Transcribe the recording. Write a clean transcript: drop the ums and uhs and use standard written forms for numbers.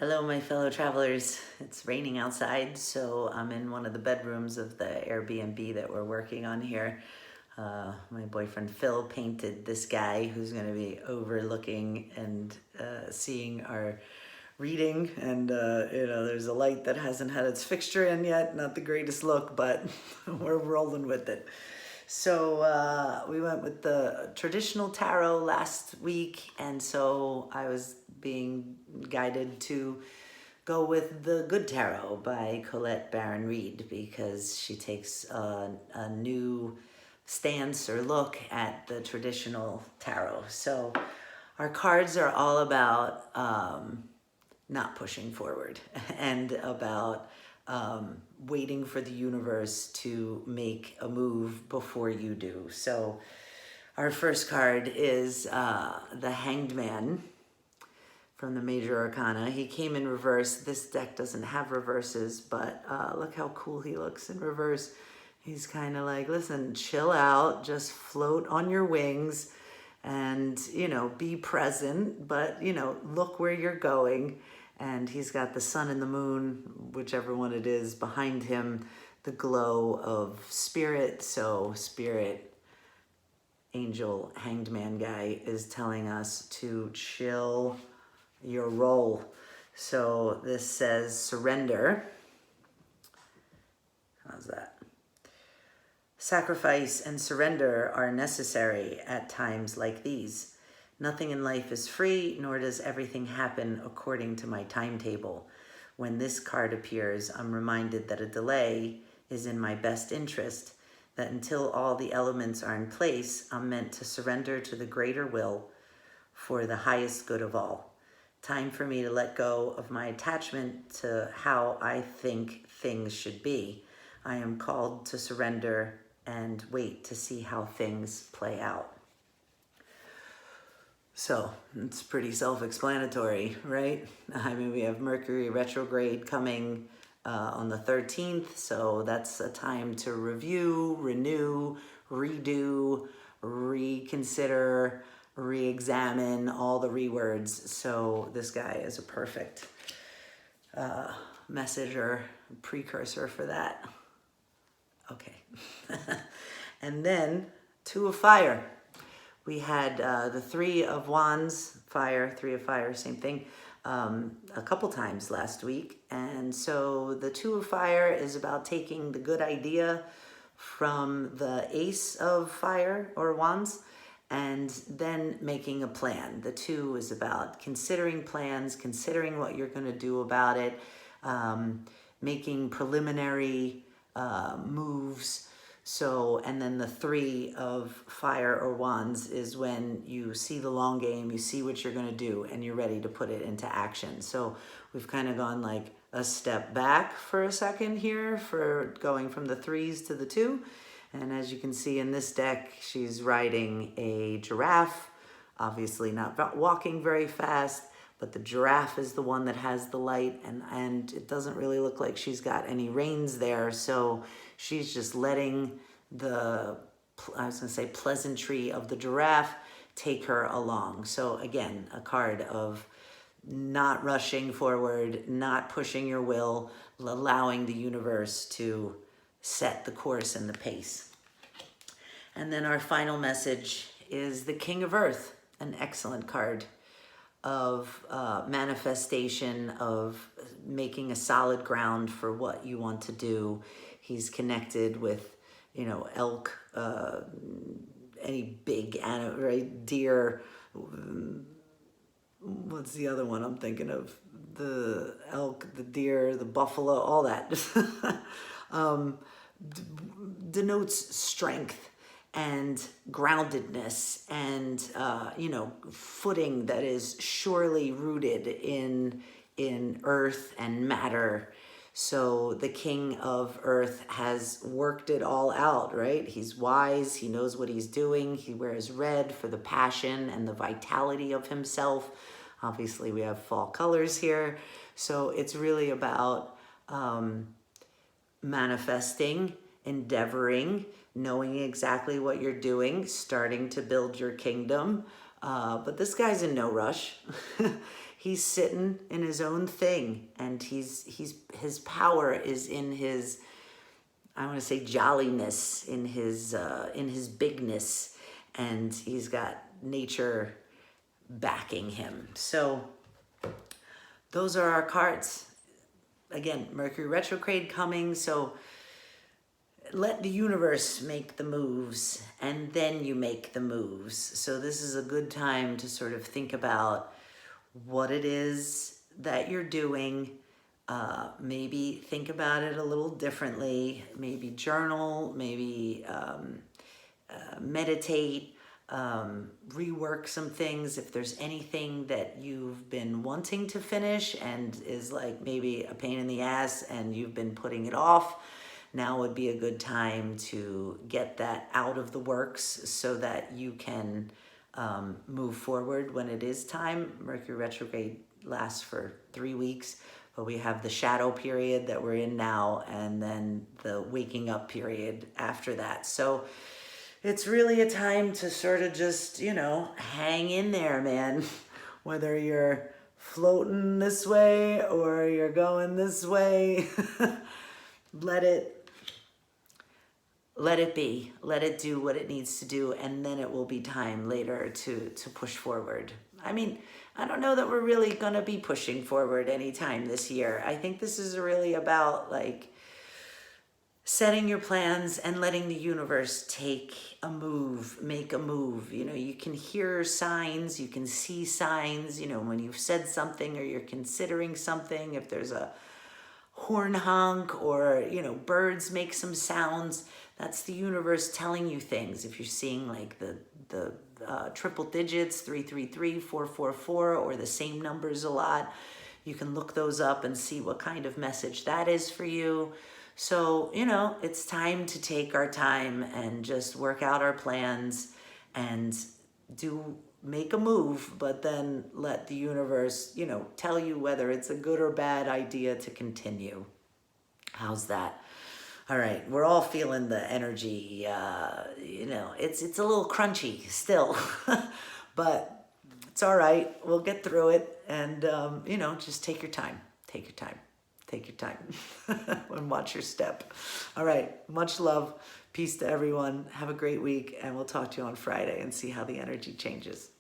Hello, my fellow travelers. It's raining outside, so I'm in one of the bedrooms of the Airbnb that we're working on here. My boyfriend Phil painted this guy who's going to be overlooking and seeing our reading. And, there's a light that hasn't had its fixture in yet. Not the greatest look, but we're rolling with it. So we went with the traditional tarot last week, and so I was being guided to go with the Good Tarot by Colette Baron Reed because she takes a new stance or look at the traditional tarot. So our cards are all about not pushing forward and about waiting for the universe to make a move before you do. So our first card is the Hanged Man from the Major Arcana. He came in reverse. This deck doesn't have reverses, but look how cool he looks in reverse. He's kind of like, listen, chill out, just float on your wings and, be present, but, look where you're going. And he's got the sun and the moon, whichever one it is, behind him, the glow of spirit. So spirit, angel, hanged man guy is telling us to chill your roll. So this says surrender. How's that? Sacrifice and surrender are necessary at times like these. Nothing in life is free, nor does everything happen according to my timetable. When this card appears, I'm reminded that a delay is in my best interest, that until all the elements are in place, I'm meant to surrender to the greater will for the highest good of all. Time for me to let go of my attachment to how I think things should be. I am called to surrender and wait to see how things play out. So it's pretty self-explanatory, right? I mean, we have Mercury retrograde coming on the 13th, so that's a time to review, renew, redo, reconsider, re-examine, all the rewords. So this guy is a perfect message or precursor for that. Okay. And then Two of Fire. We had the Three of Wands, fire, Three of Fire, same thing, a couple times last week. And so the Two of Fire is about taking the good idea from the Ace of Fire or Wands and then making a plan. The Two is about considering plans, considering what you're going to do about it, making preliminary moves. So, and then the Three of Fire or Wands is when you see the long game, you see what you're going to do, and you're ready to put it into action. So we've kind of gone like a step back for a second here for going from the threes to the two. And as you can see in this deck, she's riding a giraffe, obviously not walking very fast, but the giraffe is the one that has the light, and it doesn't really look like she's got any reins there. So she's just letting the, I was going to say, pleasantry of the giraffe take her along. So again, a card of not rushing forward, not pushing your will, allowing the universe to set the course and the pace. And then our final message is the King of Earth, an excellent card of manifestation, of making a solid ground for what you want to do. He's connected with, elk, any big animal, right? Deer. What's the other one I'm thinking of? The elk, the deer, the buffalo, all that. Denotes strength and groundedness and, footing that is surely rooted in earth and matter. So the King of Earth has worked it all out, right? He's wise, he knows what he's doing. He wears red for the passion and the vitality of himself. Obviously, we have fall colors here. So it's really about manifesting, endeavoring, knowing exactly what you're doing, starting to build your kingdom. But this guy's in no rush. he's sitting in his own thing, and his power is in his, I want to say, jolliness, in his bigness, and he's got nature backing him. So those are our cards. Again, Mercury retrograde coming, so let the universe make the moves, and then you make the moves. So this is a good time to sort of think about what it is that you're doing. Maybe think about it a little differently. Maybe journal, maybe meditate, rework some things. If there's anything that you've been wanting to finish and is like maybe a pain in the ass and you've been putting it off, now would be a good time to get that out of the works so that you can move forward when it is time. Mercury retrograde lasts for 3 weeks, but we have the shadow period that we're in now, and then the waking up period after that. So it's really a time to sort of just, hang in there, man. Whether you're floating this way or you're going this way, let it be. Let it do what it needs to do, and then it will be time later to push forward. I mean, I don't know that we're really going to be pushing forward anytime this year. I think this is really about like setting your plans and letting the universe take a move, make a move. You can hear signs, you can see signs, when you've said something or you're considering something, if there's a horn honk or, birds make some sounds, that's the universe telling you things. If you're seeing like the triple digits, 333, 444, or the same numbers a lot, you can look those up and see what kind of message that is for you. So, it's time to take our time and just work out our plans and make a move, but then let the universe, tell you whether it's a good or bad idea to continue. How's that? All right, we're all feeling the energy. It's a little crunchy still, but it's all right. We'll get through it, and just take your time. Take your time. Take your time and watch your step. All right, much love. Peace to everyone. Have a great week, and we'll talk to you on Friday and see how the energy changes.